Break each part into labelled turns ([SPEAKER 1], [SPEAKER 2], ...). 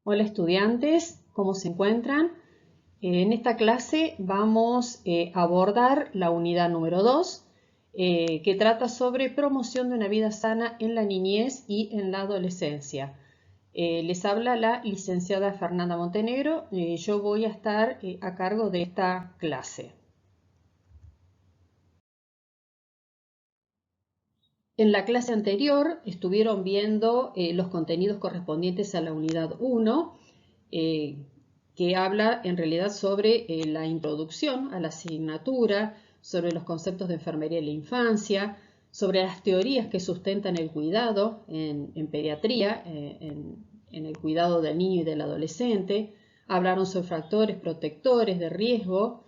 [SPEAKER 1] Hola estudiantes, ¿cómo se encuentran? En esta clase vamos a abordar la unidad número 2, que trata sobre promoción de una vida sana en la niñez y en la adolescencia. Les habla la licenciada Fernanda Montenegro. Yo voy a estar a cargo de esta clase. En la clase anterior estuvieron viendo los contenidos correspondientes a la unidad 1, que habla en realidad sobre la introducción a la asignatura, sobre los conceptos de enfermería en la infancia, sobre las teorías que sustentan el cuidado en pediatría, en el cuidado del niño y del adolescente. Hablaron sobre factores protectores de riesgo,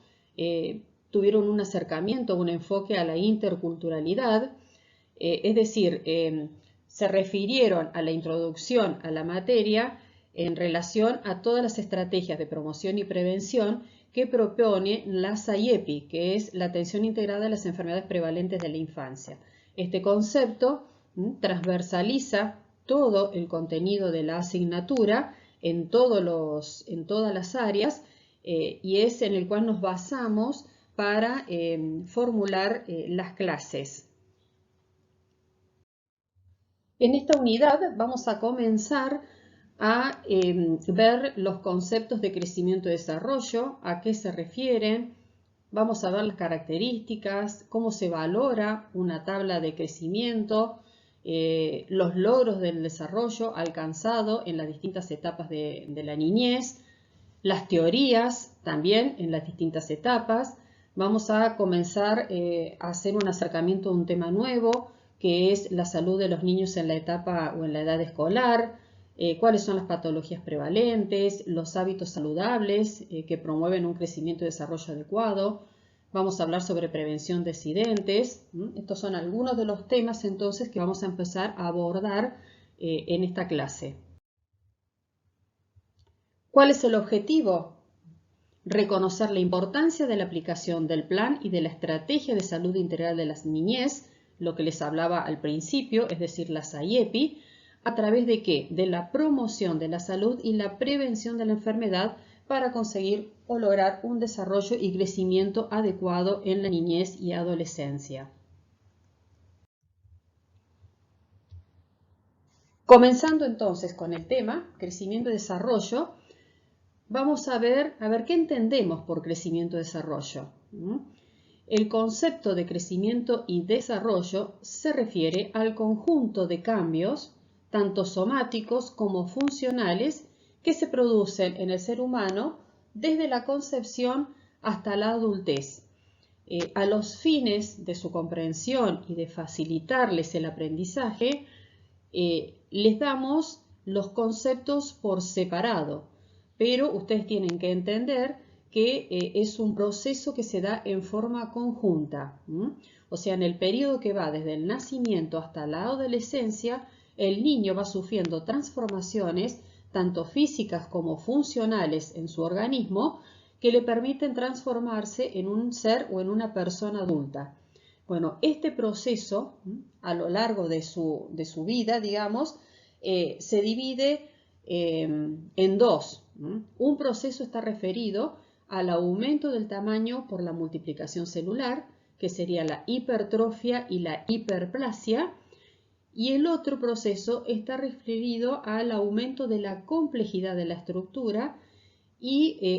[SPEAKER 1] tuvieron un acercamiento, un enfoque a la interculturalidad. Es decir, se refirieron a la introducción a la materia en relación a todas las estrategias de promoción y prevención que propone la SAIEPI, que es la atención integrada a las enfermedades prevalentes de la infancia. Este concepto transversaliza todo el contenido de la asignatura en todas las áreas y es en el cual nos basamos para formular las clases. En esta unidad vamos a comenzar a ver los conceptos de crecimiento y desarrollo, a qué se refieren. Vamos a ver las características, cómo se valora una tabla de crecimiento, los logros del desarrollo alcanzado en las distintas etapas de la niñez, las teorías también en las distintas etapas. Vamos a comenzar a hacer un acercamiento a un tema nuevo, que es la salud de los niños en la etapa o en la edad escolar, cuáles son las patologías prevalentes, los hábitos saludables que promueven un crecimiento y desarrollo adecuado. Vamos a hablar sobre prevención de accidentes. Estos son algunos de los temas entonces que vamos a empezar a abordar en esta clase. ¿Cuál es el objetivo? Reconocer la importancia de la aplicación del plan y de la estrategia de salud integral de la niñez, lo que les hablaba al principio, es decir, la SAIEPI, ¿a través de qué? De la promoción de la salud y la prevención de la enfermedad para conseguir o lograr un desarrollo y crecimiento adecuado en la niñez y adolescencia. Comenzando entonces con el tema, crecimiento y desarrollo, vamos a ver qué entendemos por crecimiento y desarrollo. El concepto de crecimiento y desarrollo se refiere al conjunto de cambios, tanto somáticos como funcionales, que se producen en el ser humano desde la concepción hasta la adultez. A los fines de su comprensión y de facilitarles el aprendizaje, les damos los conceptos por separado, pero ustedes tienen que entender que es un proceso que se da en forma conjunta. O sea, en el periodo que va desde el nacimiento hasta la adolescencia, el niño va sufriendo transformaciones tanto físicas como funcionales en su organismo que le permiten transformarse en un ser o en una persona adulta. Bueno, este proceso a lo largo de su vida, digamos, se divide en dos. Un proceso está referido al aumento del tamaño por la multiplicación celular, que sería la hipertrofia y la hiperplasia, y el otro proceso está referido al aumento de la complejidad de la estructura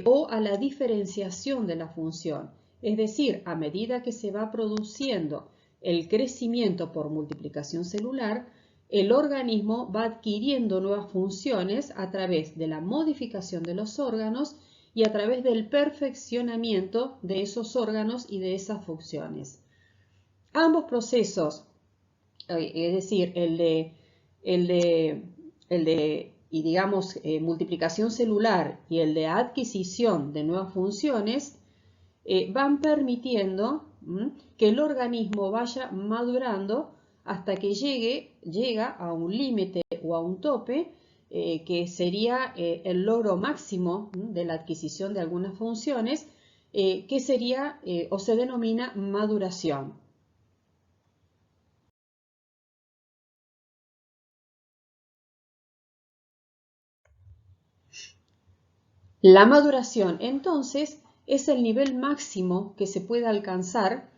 [SPEAKER 1] o a la diferenciación de la función. Es decir, a medida que se va produciendo el crecimiento por multiplicación celular, el organismo va adquiriendo nuevas funciones a través de la modificación de los órganos y a través del perfeccionamiento de esos órganos y de esas funciones. Ambos procesos, es decir, el de multiplicación celular y el de adquisición de nuevas funciones, van permitiendo que el organismo vaya madurando hasta que llega a un límite o a un tope, que sería el logro máximo de la adquisición de algunas funciones, que sería o se denomina maduración. La maduración, entonces, es el nivel máximo que se puede alcanzar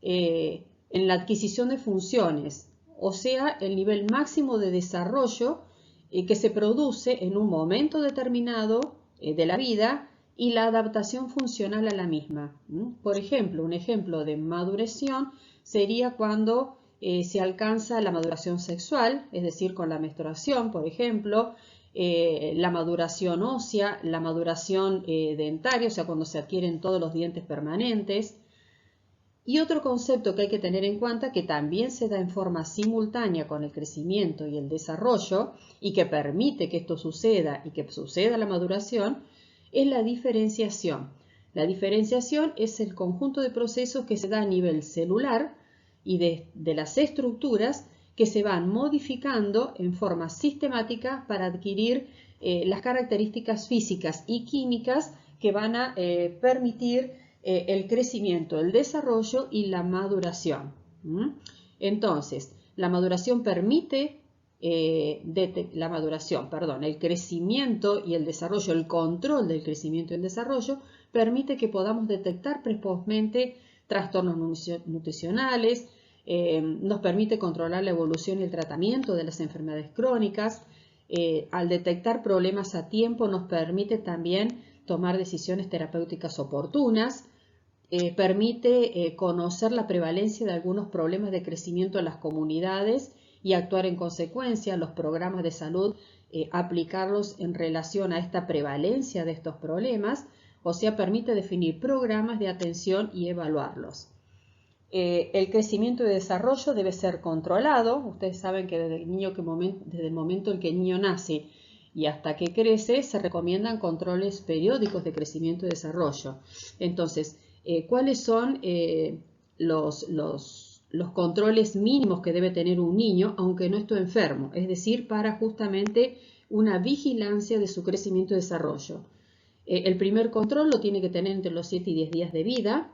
[SPEAKER 1] en la adquisición de funciones, o sea, el nivel máximo de desarrollo que se produce en un momento determinado de la vida y la adaptación funcional a la misma. Por ejemplo, un ejemplo de maduración sería cuando se alcanza la maduración sexual, es decir, con la menstruación, por ejemplo, la maduración ósea, la maduración dentaria, o sea, cuando se adquieren todos los dientes permanentes. Y otro concepto que hay que tener en cuenta, que también se da en forma simultánea con el crecimiento y el desarrollo, y que permite que esto suceda y que suceda la maduración, es la diferenciación. La diferenciación es el conjunto de procesos que se da a nivel celular y de las estructuras que se van modificando en forma sistemática para adquirir las características físicas y químicas que van a permitir el crecimiento, el desarrollo y la maduración. Entonces, la maduración permite el crecimiento y el desarrollo, el control del crecimiento y el desarrollo, permite que podamos detectar precozmente trastornos nutricionales, nos permite controlar la evolución y el tratamiento de las enfermedades crónicas. Al detectar problemas a tiempo nos permite también tomar decisiones terapéuticas oportunas, permite conocer la prevalencia de algunos problemas de crecimiento en las comunidades y actuar en consecuencia. Los programas de salud, aplicarlos en relación a esta prevalencia de estos problemas, o sea, permite definir programas de atención y evaluarlos. El crecimiento y desarrollo debe ser controlado. Ustedes saben que desde el momento en que el niño nace y hasta que crece se recomiendan controles periódicos de crecimiento y desarrollo. Entonces, ¿cuáles son los controles mínimos que debe tener un niño aunque no esté enfermo? Es decir, para justamente una vigilancia de su crecimiento y desarrollo. El primer control lo tiene que tener entre los 7 y 10 días de vida.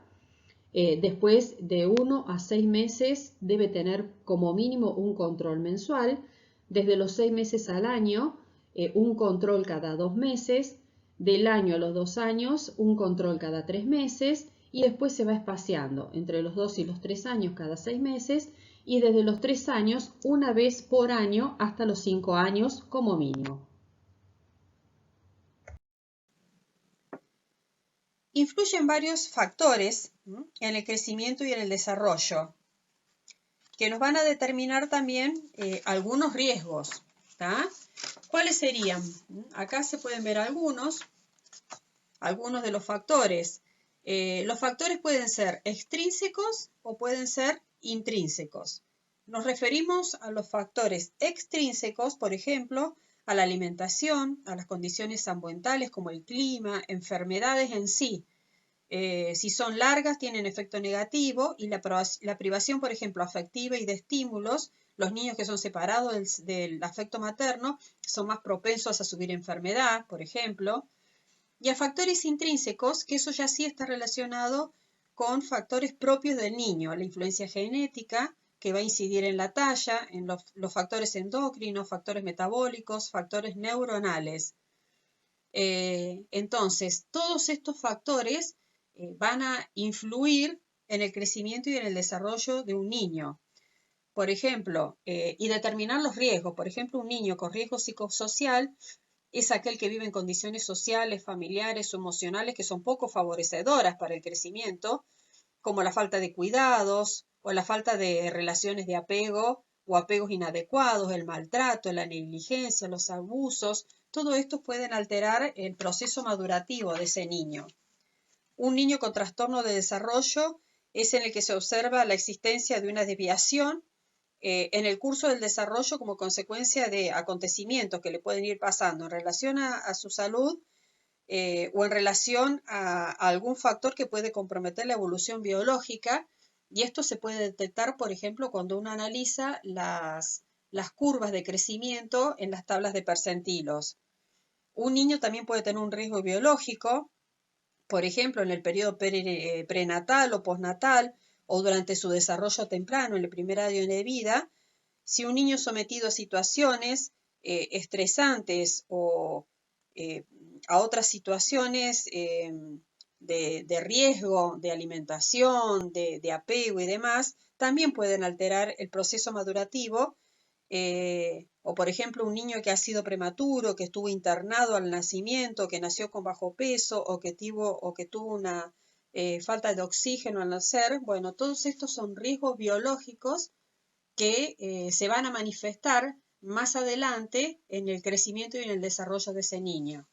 [SPEAKER 1] Después de 1 a 6 meses debe tener como mínimo un control mensual. Desde los 6 meses al año, un control cada 2 meses. Del año a los 2 años, un control cada 3 meses. Y después se va espaciando entre los 2 y los 3 años cada 6 meses. Y desde los 3 años, una vez por año hasta los 5 años como mínimo.
[SPEAKER 2] Influyen varios factores en el crecimiento y en el desarrollo que nos van a determinar también algunos riesgos. ¿Cuáles serían? Acá se pueden ver algunos de los factores. Los factores pueden ser extrínsecos o pueden ser intrínsecos. Nos referimos a los factores extrínsecos, por ejemplo, a la alimentación, a las condiciones ambientales como el clima, enfermedades en sí. Si son largas, tienen efecto negativo y la privación, por ejemplo, afectiva y de estímulos, los niños que son separados del afecto materno son más propensos a sufrir enfermedad, por ejemplo. Y a factores intrínsecos, que eso ya sí está relacionado con factores propios del niño, la influencia genética, que va a incidir en la talla, en los factores endocrinos, factores metabólicos, factores neuronales. Entonces, todos estos factores van a influir en el crecimiento y en el desarrollo de un niño. Por ejemplo, y determinar los riesgos. Por ejemplo, un niño con riesgo psicosocial es aquel que vive en condiciones sociales, familiares o emocionales que son poco favorecedoras para el crecimiento, como la falta de cuidados o la falta de relaciones de apego o apegos inadecuados, el maltrato, la negligencia, los abusos. Todo esto pueden alterar el proceso madurativo de ese niño. Un niño con trastorno de desarrollo es en el que se observa la existencia de una desviación en el curso del desarrollo como consecuencia de acontecimientos que le pueden ir pasando en relación a su salud o en relación a algún factor que puede comprometer la evolución biológica, y esto se puede detectar, por ejemplo, cuando uno analiza las curvas de crecimiento en las tablas de percentilos. Un niño también puede tener un riesgo biológico, por ejemplo, en el periodo prenatal o postnatal, o durante su desarrollo temprano, en el primer año de vida. Si un niño es sometido a situaciones estresantes o a otras situaciones de riesgo, de alimentación, de apego y demás, también pueden alterar el proceso madurativo. O por ejemplo, un niño que ha sido prematuro, que estuvo internado al nacimiento, que nació con bajo peso o que tuvo una falta de oxígeno al nacer. Bueno, todos estos son riesgos biológicos que se van a manifestar más adelante en el crecimiento y en el desarrollo de ese niño.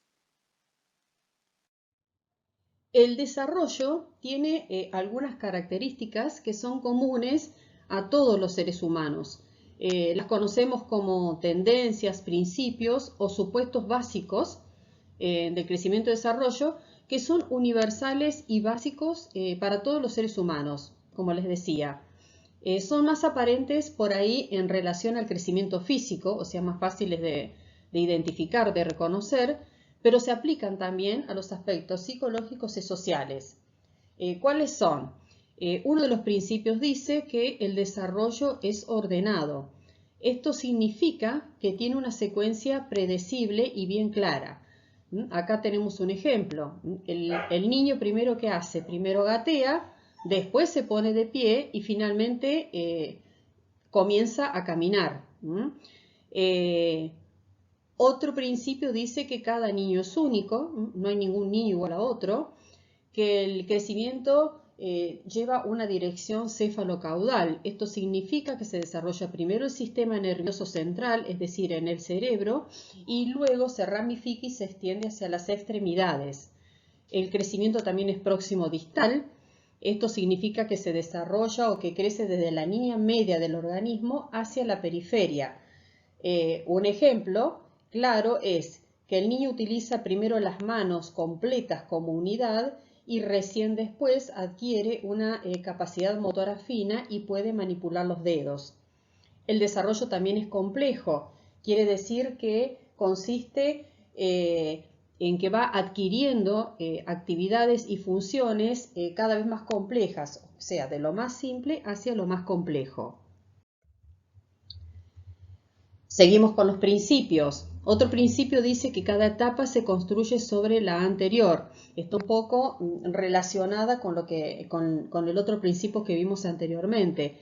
[SPEAKER 1] El desarrollo tiene algunas características que son comunes a todos los seres humanos. Las conocemos como tendencias, principios o supuestos básicos del crecimiento y desarrollo que son universales y básicos para todos los seres humanos, como les decía. Son más aparentes por ahí en relación al crecimiento físico, o sea, más fáciles de identificar, de reconocer, pero se aplican también a los aspectos psicológicos y sociales. ¿Cuáles son? Uno de los principios dice que el desarrollo es ordenado. Esto significa que tiene una secuencia predecible y bien clara. Acá tenemos un ejemplo. El niño primero ¿qué hace? Primero gatea, después se pone de pie y finalmente comienza a caminar. Otro principio dice que cada niño es único, no hay ningún niño igual a otro, que el crecimiento lleva una dirección cefalocaudal. Esto significa que se desarrolla primero el sistema nervioso central, es decir, en el cerebro, y luego se ramifica y se extiende hacia las extremidades. El crecimiento también es próximo distal. Esto significa que se desarrolla o que crece desde la línea media del organismo hacia la periferia. Un ejemplo claro es que el niño utiliza primero las manos completas como unidad y recién después adquiere una capacidad motora fina y puede manipular los dedos. El desarrollo también es complejo, quiere decir que consiste en que va adquiriendo actividades y funciones cada vez más complejas, o sea, de lo más simple hacia lo más complejo. Seguimos con los principios. Otro principio dice que cada etapa se construye sobre la anterior. Está un poco relacionada con, con el otro principio que vimos anteriormente.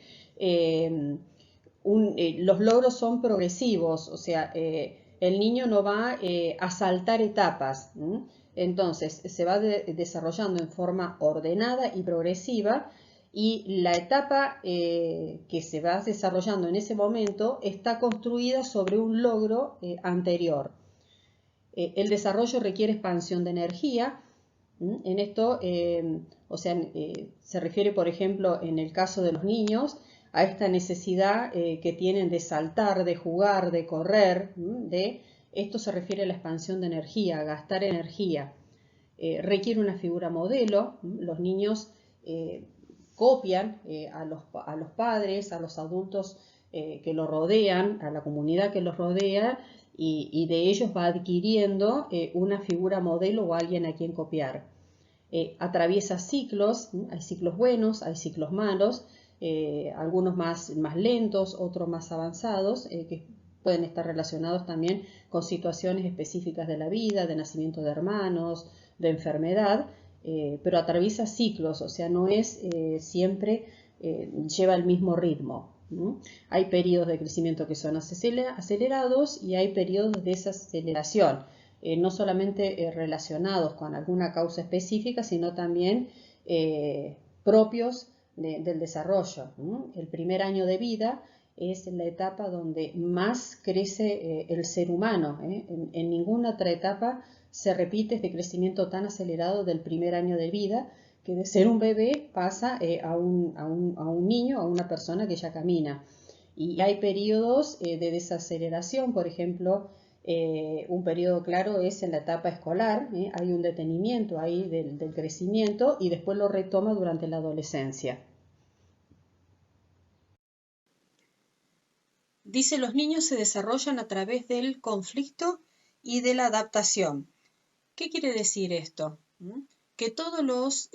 [SPEAKER 1] Los logros son progresivos, o sea, el niño no va a saltar etapas. Entonces, se va desarrollando en forma ordenada y progresiva, y la etapa que se va desarrollando en ese momento está construida sobre un logro anterior. El desarrollo requiere expansión de energía. En esto, se refiere, por ejemplo, en el caso de los niños, a esta necesidad que tienen de saltar, de jugar, de correr. Esto se refiere a la expansión de energía, a gastar energía. Requiere una figura modelo. Los niños copian a los padres, a los adultos que los rodean, a la comunidad que los rodea, y de ellos va adquiriendo una figura modelo o alguien a quien copiar. Atraviesa ciclos, hay ciclos buenos, hay ciclos malos, algunos más lentos, otros más avanzados, que pueden estar relacionados también con situaciones específicas de la vida, de nacimiento de hermanos, de enfermedad, pero atraviesa ciclos, o sea, no es siempre lleva el mismo ritmo. Hay periodos de crecimiento que son acelerados y hay periodos de desaceleración, no solamente relacionados con alguna causa específica, sino también propios del desarrollo. El primer año de vida es la etapa donde más crece el ser humano. En ninguna otra etapa se repite este crecimiento tan acelerado del primer año de vida, que de ser un bebé pasa a un niño, a una persona que ya camina. Y hay periodos de desaceleración, por ejemplo, un periodo claro es en la etapa escolar, hay un detenimiento ahí del crecimiento y después lo retoma durante la adolescencia.
[SPEAKER 2] Dice, los niños se desarrollan a través del conflicto y de la adaptación. ¿Qué quiere decir esto? Que todos los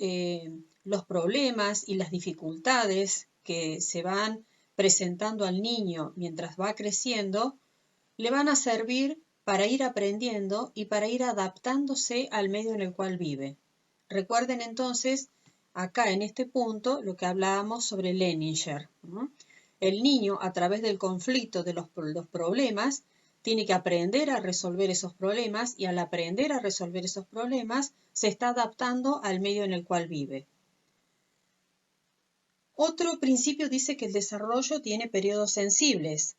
[SPEAKER 2] problemas y las dificultades que se van presentando al niño mientras va creciendo, le van a servir para ir aprendiendo y para ir adaptándose al medio en el cual vive. Recuerden entonces, acá en este punto, lo que hablábamos sobre Leninger, ¿no? El niño, a través del conflicto de los problemas, tiene que aprender a resolver esos problemas y al aprender a resolver esos problemas, se está adaptando al medio en el cual vive. Otro principio dice que el desarrollo tiene periodos sensibles.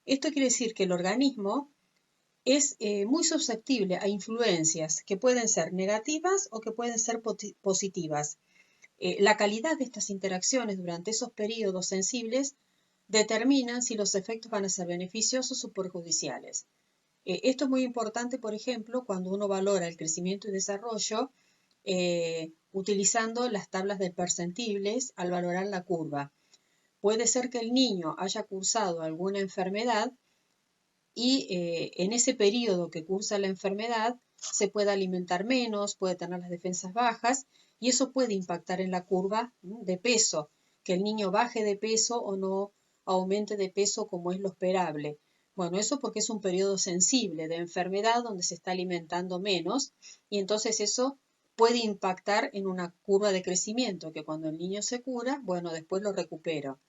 [SPEAKER 2] Esto quiere decir que el organismo es muy susceptible a influencias que pueden ser negativas o que pueden ser positivas. La calidad de estas interacciones durante esos periodos sensibles determinan si los efectos van a ser beneficiosos o perjudiciales. Esto es muy importante, por ejemplo, cuando uno valora el crecimiento y desarrollo utilizando las tablas de percentiles al valorar la curva. Puede ser que el niño haya cursado alguna enfermedad y en ese periodo que cursa la enfermedad se puede alimentar menos, puede tener las defensas bajas y eso puede impactar en la curva de peso, que el niño baje de peso o no aumente de peso como es lo esperable. Bueno, eso porque es un periodo sensible de enfermedad donde se está alimentando menos y entonces eso puede impactar en una curva de crecimiento que cuando el niño se cura, bueno, después lo recupera.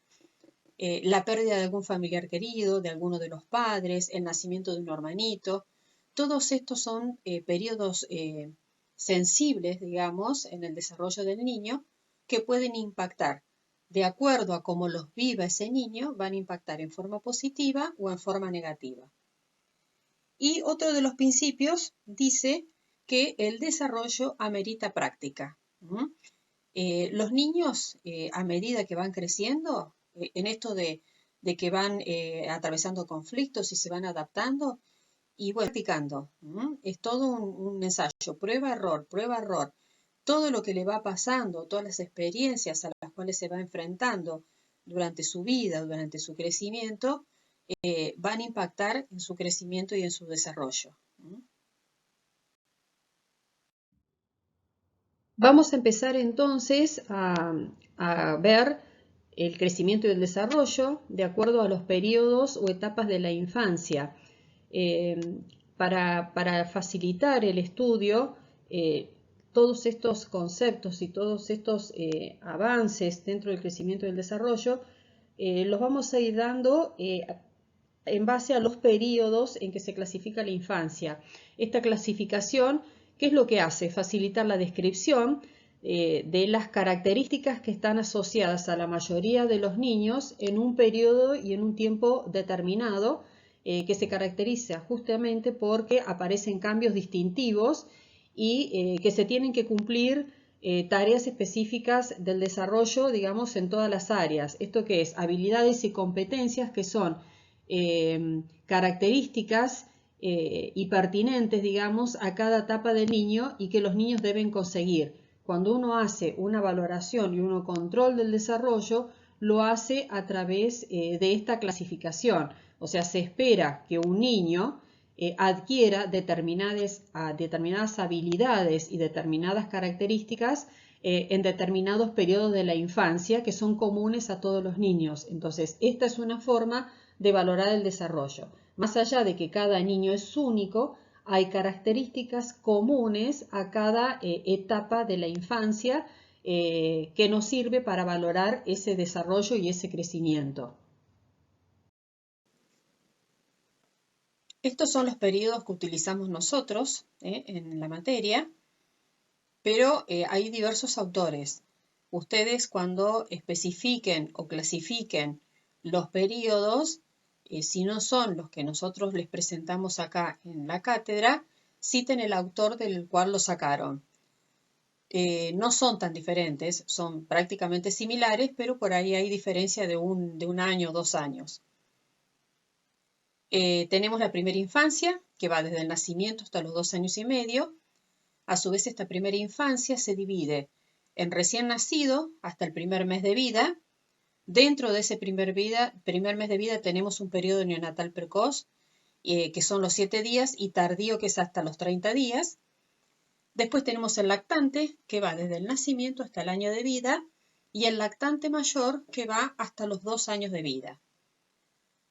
[SPEAKER 2] La pérdida de algún familiar querido, de alguno de los padres, el nacimiento de un hermanito, todos estos son periodos sensibles, digamos, en el desarrollo del niño que pueden impactar. De acuerdo a cómo los viva ese niño, van a impactar en forma positiva o en forma negativa. Y otro de los principios dice que el desarrollo amerita práctica. Los niños, a medida que van creciendo, en esto de que van atravesando conflictos y se van adaptando, y bueno, practicando. Es todo un ensayo, prueba, error. Todo lo que le va pasando, todas las experiencias a las cuales se va enfrentando durante su vida, durante su crecimiento, van a impactar en su crecimiento y en su desarrollo.
[SPEAKER 1] Vamos a empezar entonces a ver el crecimiento y el desarrollo de acuerdo a los periodos o etapas de la infancia. Para facilitar el estudio, todos estos conceptos y todos estos avances dentro del crecimiento y el desarrollo los vamos a ir dando en base a los periodos en que se clasifica la infancia. Esta clasificación, ¿qué es lo que hace? Facilitar la descripción de las características que están asociadas a la mayoría de los niños en un periodo y en un tiempo determinado, que se caracteriza justamente porque aparecen cambios distintivos y que se tienen que cumplir tareas específicas del desarrollo, digamos, en todas las áreas. ¿Esto qué es? Habilidades y competencias que son características y pertinentes, digamos, a cada etapa del niño y que los niños deben conseguir. Cuando uno hace una valoración y un control del desarrollo, lo hace a través de esta clasificación. O sea, se espera que un niño adquiera determinadas habilidades y determinadas características en determinados periodos de la infancia que son comunes a todos los niños. Entonces, esta es una forma de valorar el desarrollo. Más allá de que cada niño es único, hay características comunes a cada etapa de la infancia que nos sirve para valorar ese desarrollo y ese crecimiento.
[SPEAKER 2] Estos son los periodos que utilizamos nosotros en la materia, pero hay diversos autores. Ustedes cuando especifiquen o clasifiquen los periodos, si no son los que nosotros les presentamos acá en la cátedra, citen el autor del cual lo sacaron. No son tan diferentes, son prácticamente similares, pero por ahí hay diferencia de un año o 2 años. Tenemos la primera infancia, que va desde el nacimiento hasta los 2 años y medio. A su vez, esta primera infancia se divide en recién nacido hasta el primer mes de vida. Dentro de ese primer mes de vida tenemos un periodo neonatal precoz, que son los 7 días, y tardío, que es hasta los 30 días. Después tenemos el lactante, que va desde el nacimiento hasta el año de vida, y el lactante mayor, que va hasta los 2 años de vida.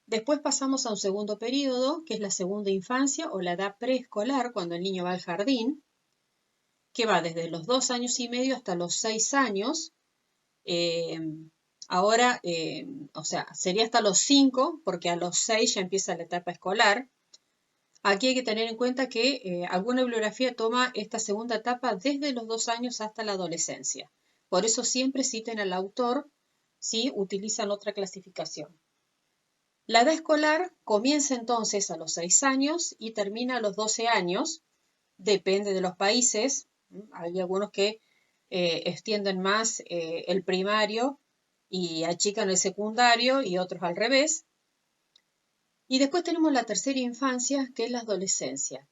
[SPEAKER 2] Después pasamos a un segundo periodo, que es la segunda infancia o la edad preescolar, cuando el niño va al jardín, que va desde los 2 años y medio hasta los 6 años. Ahora, o sea, sería hasta los 5, porque a los 6 ya empieza la etapa escolar. Aquí hay que tener en cuenta que alguna bibliografía toma esta segunda etapa desde los 2 años hasta la adolescencia. Por eso siempre citen al autor si utilizan otra clasificación. La edad escolar comienza entonces a los 6 años y termina a los 12 años. Depende de los países. Hay algunos que extienden más el primario y achican el secundario y otros al revés. Y después tenemos la tercera infancia, que es la adolescencia.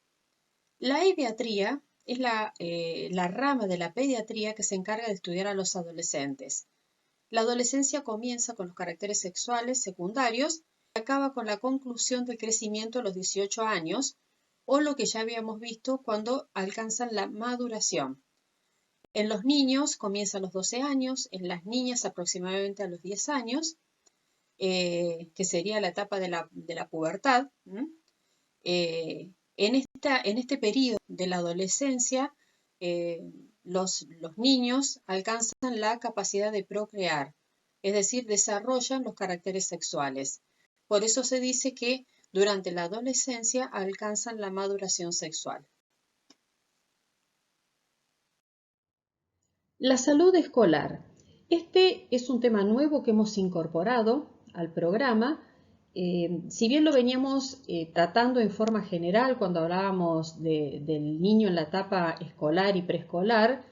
[SPEAKER 2] La pediatría es la rama de la pediatría que se encarga de estudiar a los adolescentes. La adolescencia comienza con los caracteres sexuales secundarios y acaba con la conclusión del crecimiento a los 18 años, o lo que ya habíamos visto cuando alcanzan la maduración. En los niños comienza a los 12 años, en las niñas aproximadamente a los 10 años, que sería la etapa de la pubertad. En este periodo de la adolescencia, los niños alcanzan la capacidad de procrear, es decir, desarrollan los caracteres sexuales. Por eso se dice que durante la adolescencia alcanzan la maduración sexual.
[SPEAKER 1] La salud escolar. Este es un tema nuevo que hemos incorporado al programa. Si bien lo veníamos tratando en forma general cuando hablábamos del niño en la etapa escolar y preescolar,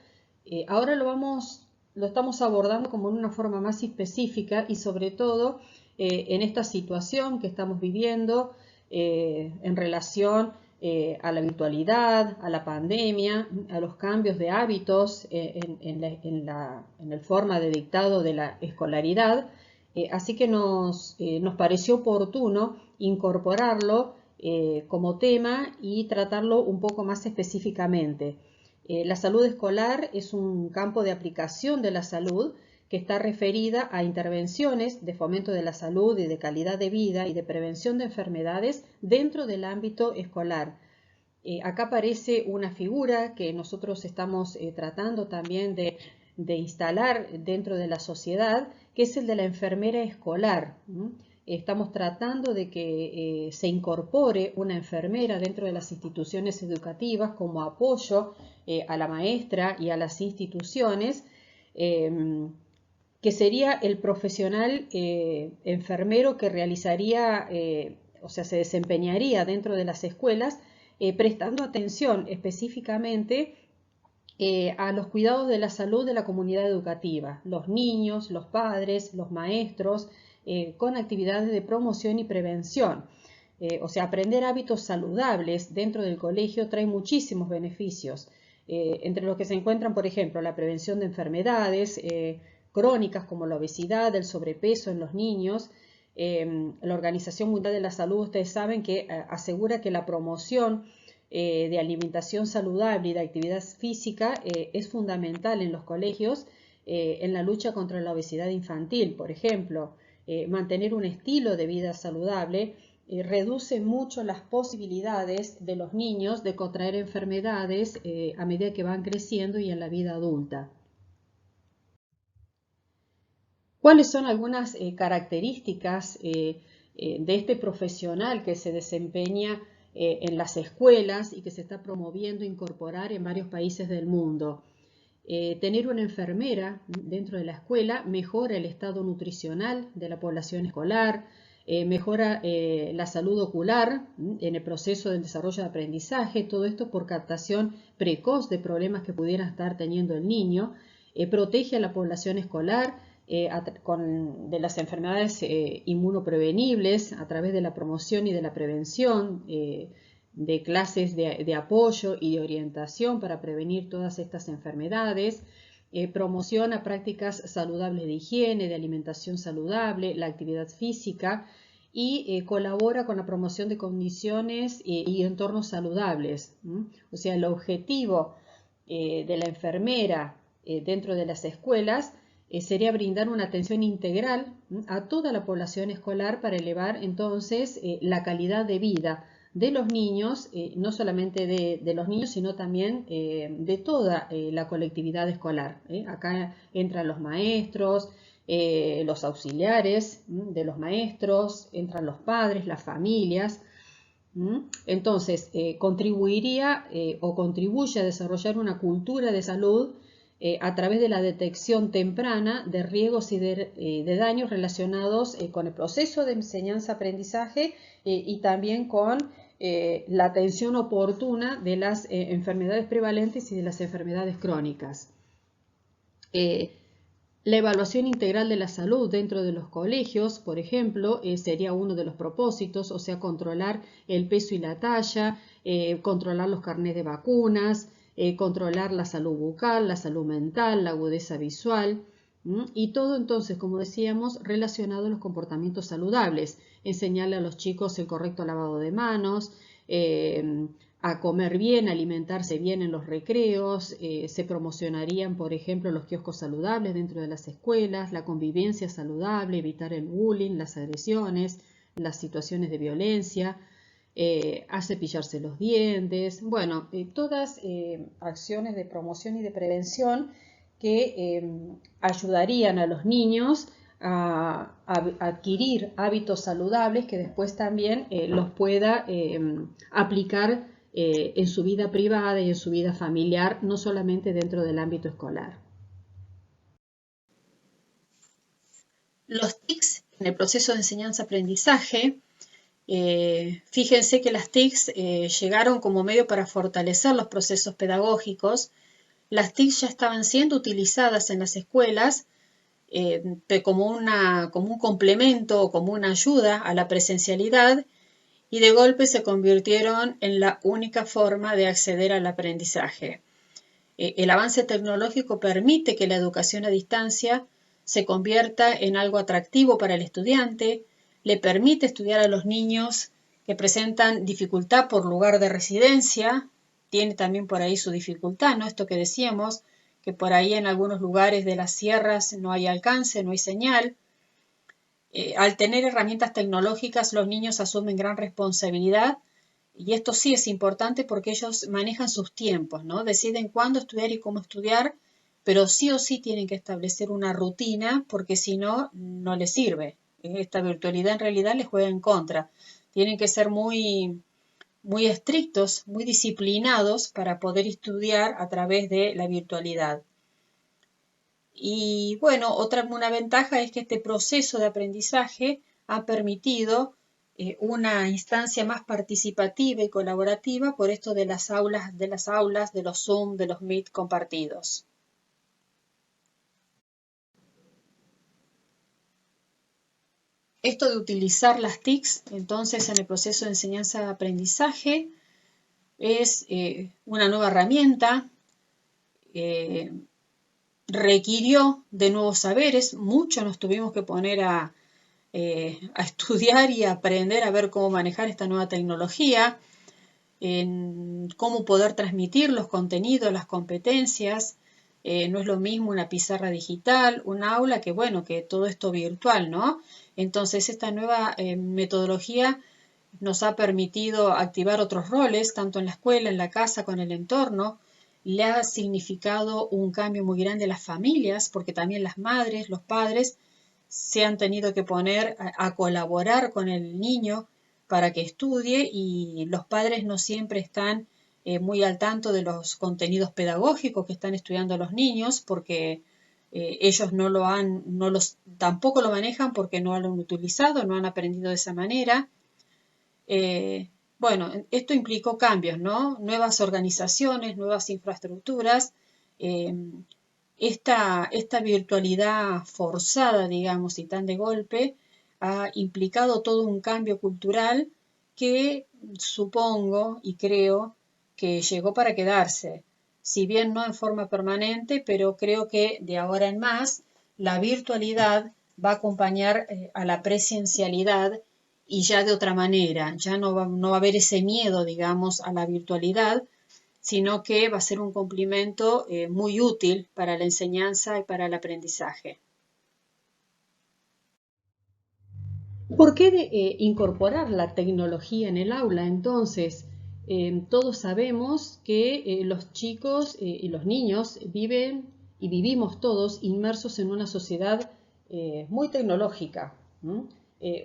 [SPEAKER 1] ahora lo estamos abordando como en una forma más específica y sobre todo en esta situación que estamos viviendo en relación a la virtualidad, a la pandemia, a los cambios de hábitos en el forma de dictado de la escolaridad. Así que nos pareció oportuno incorporarlo como tema y tratarlo un poco más específicamente. La salud escolar es un campo de aplicación de la salud que está referida a intervenciones de fomento de la salud y de calidad de vida y de prevención de enfermedades dentro del ámbito escolar. Acá aparece una figura que nosotros estamos tratando también de instalar dentro de la sociedad, que es el de la enfermera escolar. Estamos tratando de que se incorpore una enfermera dentro de las instituciones educativas como apoyo a la maestra y a las instituciones, que sería el profesional enfermero que realizaría, o sea, se desempeñaría dentro de las escuelas, prestando atención específicamente a los cuidados de la salud de la comunidad educativa, los niños, los padres, los maestros, con actividades de promoción y prevención. O sea, aprender hábitos saludables dentro del colegio trae muchísimos beneficios, entre los que se encuentran, por ejemplo, la prevención de enfermedades crónicas como la obesidad, el sobrepeso en los niños. La Organización Mundial de la Salud, ustedes saben que asegura que la promoción de alimentación saludable y de actividad física es fundamental en los colegios en la lucha contra la obesidad infantil. Por ejemplo, mantener un estilo de vida saludable reduce mucho las posibilidades de los niños de contraer enfermedades a medida que van creciendo y en la vida adulta. ¿Cuáles son algunas características de este profesional que se desempeña en las escuelas y que se está promoviendo incorporar en varios países del mundo? Tener una enfermera dentro de la escuela mejora el estado nutricional de la población escolar, mejora la salud ocular en el proceso del desarrollo de aprendizaje, todo esto por captación precoz de problemas que pudiera estar teniendo el niño, protege a la población escolar de las enfermedades inmunoprevenibles a través de la promoción y de la prevención, de clases de apoyo y de orientación para prevenir todas estas enfermedades, promociona prácticas saludables de higiene, de alimentación saludable, la actividad física y colabora con la promoción de condiciones y entornos saludables. O sea, el objetivo de la enfermera dentro de las escuelas sería brindar una atención integral a toda la población escolar para elevar entonces la calidad de vida de los niños, no solamente de los niños, sino también de toda la colectividad escolar. Acá entran los maestros, los auxiliares de los maestros, entran los padres, las familias. Entonces, contribuiría o contribuye a desarrollar una cultura de salud a través de la detección temprana de riesgos y de daños relacionados con el proceso de enseñanza-aprendizaje y también con la atención oportuna de las enfermedades prevalentes y de las enfermedades crónicas. La evaluación integral de la salud dentro de los colegios, por ejemplo, sería uno de los propósitos, o sea, controlar el peso y la talla, controlar los carnets de vacunas, controlar la salud bucal, la salud mental, la agudeza visual, y todo entonces, como decíamos, relacionado a los comportamientos saludables, enseñarle a los chicos el correcto lavado de manos, a comer bien, alimentarse bien en los recreos, se promocionarían, por ejemplo, los kioscos saludables dentro de las escuelas, la convivencia saludable, evitar el bullying, las agresiones, las situaciones de violencia, a cepillarse los dientes, bueno, todas acciones de promoción y de prevención que ayudarían a los niños a adquirir hábitos saludables que después también los pueda aplicar en su vida privada y en su vida familiar, no solamente dentro del ámbito escolar.
[SPEAKER 2] Los TICs en el proceso de enseñanza-aprendizaje, fíjense que las TICs llegaron como medio para fortalecer los procesos pedagógicos. Las TICs ya estaban siendo utilizadas en las escuelas como un complemento o como una ayuda a la presencialidad, y de golpe se convirtieron en la única forma de acceder al aprendizaje. El avance tecnológico permite que la educación a distancia se convierta en algo atractivo para el estudiante, le permite estudiar a los niños que presentan dificultad por lugar de residencia, tiene también por ahí su dificultad, ¿no? Esto que decíamos, que por ahí en algunos lugares de las sierras no hay alcance, no hay señal. Al tener herramientas tecnológicas, los niños asumen gran responsabilidad, y esto sí es importante porque ellos manejan sus tiempos, ¿no? Deciden cuándo estudiar y cómo estudiar, pero sí o sí tienen que establecer una rutina porque si no, no les sirve. Esta virtualidad en realidad les juega en contra. Tienen que ser muy estrictos, muy disciplinados para poder estudiar a través de la virtualidad. Y bueno, una ventaja es que este proceso de aprendizaje ha permitido una instancia más participativa y colaborativa por esto de las aulas, de los Zoom, de los Meet compartidos. Esto de utilizar las TICs, entonces, en el proceso de enseñanza-aprendizaje es una nueva herramienta, requirió de nuevos saberes, mucho nos tuvimos que poner a estudiar y a aprender a ver cómo manejar esta nueva tecnología, en cómo poder transmitir los contenidos, las competencias. No es lo mismo una pizarra digital, un aula, que bueno, que todo esto virtual, ¿no? Entonces esta nueva metodología nos ha permitido activar otros roles, tanto en la escuela, en la casa, con el entorno. Le ha significado un cambio muy grande a las familias, porque también las madres, los padres, se han tenido que poner a colaborar con el niño para que estudie, y los padres no siempre están muy al tanto de los contenidos pedagógicos que están estudiando los niños, porque ellos tampoco lo manejan porque no lo han utilizado, no han aprendido de esa manera. Bueno, esto implicó cambios, ¿no? Nuevas organizaciones, nuevas infraestructuras. Esta virtualidad forzada, digamos, y tan de golpe, ha implicado todo un cambio cultural que supongo y creo que llegó para quedarse. Si bien no en forma permanente, pero creo que de ahora en más la virtualidad va a acompañar a la presencialidad, y ya de otra manera. Ya no va a haber ese miedo, digamos, a la virtualidad, sino que va a ser un complemento muy útil para la enseñanza y para el aprendizaje.
[SPEAKER 1] ¿Por qué incorporar la tecnología en el aula? Entonces, todos sabemos que los chicos y los niños viven y vivimos todos inmersos en una sociedad muy tecnológica.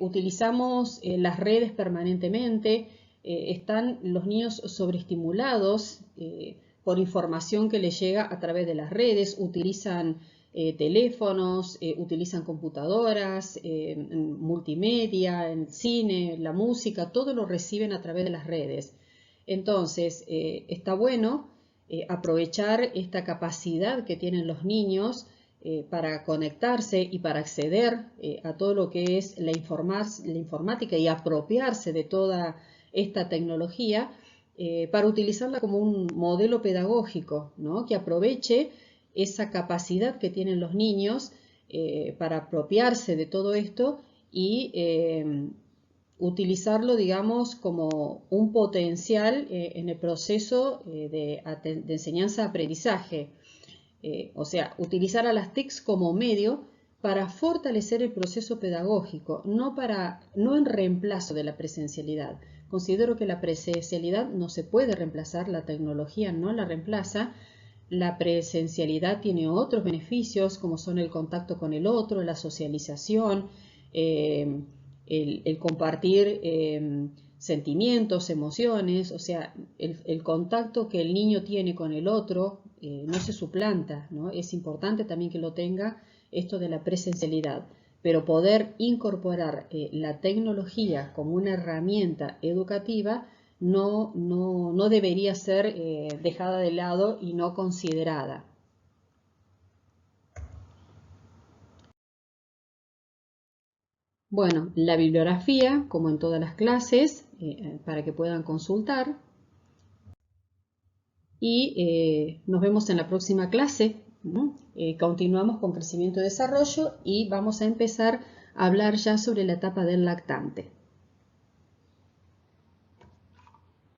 [SPEAKER 1] Utilizamos las redes permanentemente, están los niños sobreestimulados por información que les llega a través de las redes, utilizan teléfonos, utilizan computadoras, multimedia, el cine, la música, todo lo reciben a través de las redes. Entonces, está bueno aprovechar esta capacidad que tienen los niños para conectarse y para acceder a todo lo que es la informática y apropiarse de toda esta tecnología para utilizarla como un modelo pedagógico, ¿no? Que aproveche esa capacidad que tienen los niños para apropiarse de todo esto y utilizarlo, digamos, como un potencial en el proceso de enseñanza-aprendizaje. O sea, utilizar a las TICs como medio para fortalecer el proceso pedagógico, no en reemplazo de la presencialidad. Considero que la presencialidad no se puede reemplazar, la tecnología no la reemplaza. La presencialidad tiene otros beneficios como son el contacto con el otro, la socialización, el compartir sentimientos, emociones, o sea, el contacto que el niño tiene con el otro no se suplanta, ¿no? Es importante también que lo tenga esto de la presencialidad, pero poder incorporar la tecnología como una herramienta educativa no debería ser dejada de lado y no considerada. Bueno, la bibliografía, como en todas las clases, para que puedan consultar. Y nos vemos en la próxima clase. Continuamos con crecimiento y desarrollo y vamos a empezar a hablar ya sobre la etapa del lactante.